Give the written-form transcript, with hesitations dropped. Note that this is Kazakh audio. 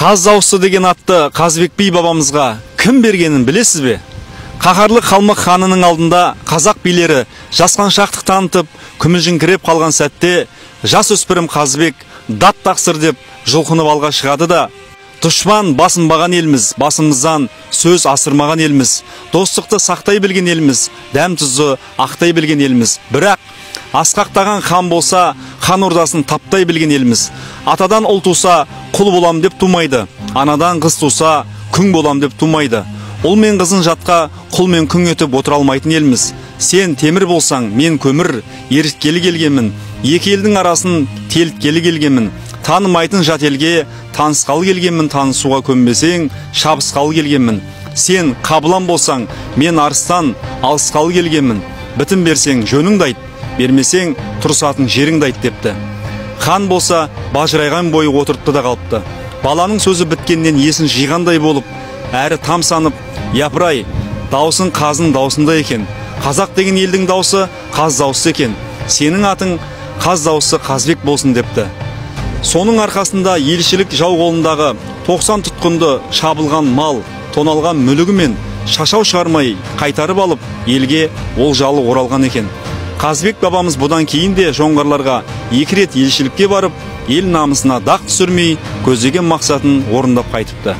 Қаз дауысы деген атты Қазыбек би бабамызға кім бергенін білесіз бе? Қаһарлы қалмақ ханының алдында қазақ билері жасқаншақтық танытып, күмілжіңкіреп қалған сәтте жасөспірім Қазыбек дат тақсыр деп жұлқынып алға шығады да: дұшпан басынбаған елміз, басымыздан сөз асырмаған елміз, достықты сақтай білген елміз, дәм тұзы ақтай білген елміз. Бірақ асқақтаған хан болса, хан ордасын таптай білген елміз. Атадан ұл туса, құл болам деп тумайды, анадан қыз туса, күң болам деп тумайды. Ұл мен қызын жатқа құл мен күң етіп отыра алмайтын елміз. Сен темір болсаң, мен көмір, еріткелі келгенмін. Екі елдің арасын теліткелі келгенмін. Танымайтын жат елге танысқалы келгенмін, танысуға көнбесең, шабысқалы келгенмін. Сен қабылан болсаң, мен арыстан алысқалы келгенмін. Бітім берсең, жөніңді айт, бермесең, тұрсатын жеріңді айт депті. Хан болса, бажырайған бойы отыртты да қалыпты. Баланың сөзі біткеннен есін жиғандай болып, әрі тамсанып: япырай, даусын қазының даусында екен. Қазақ деген елдің даусы қаз даусы екен. Сенің атың қаз даусы Қазыбек болсын депті. Соның арқасында елшілік жау қолындағы 90 тұтқынды шабылған мал, тоналған мүлігі мен шашау шығармай қайтарып алып, елге олжалы оралған екен. Қазыбек бабамыз бұдан кейін де жоңғарларға 2 рет елшілікке барып, ел намысына дақ түсірмей көздеген мақсатын орындап қайтыпты.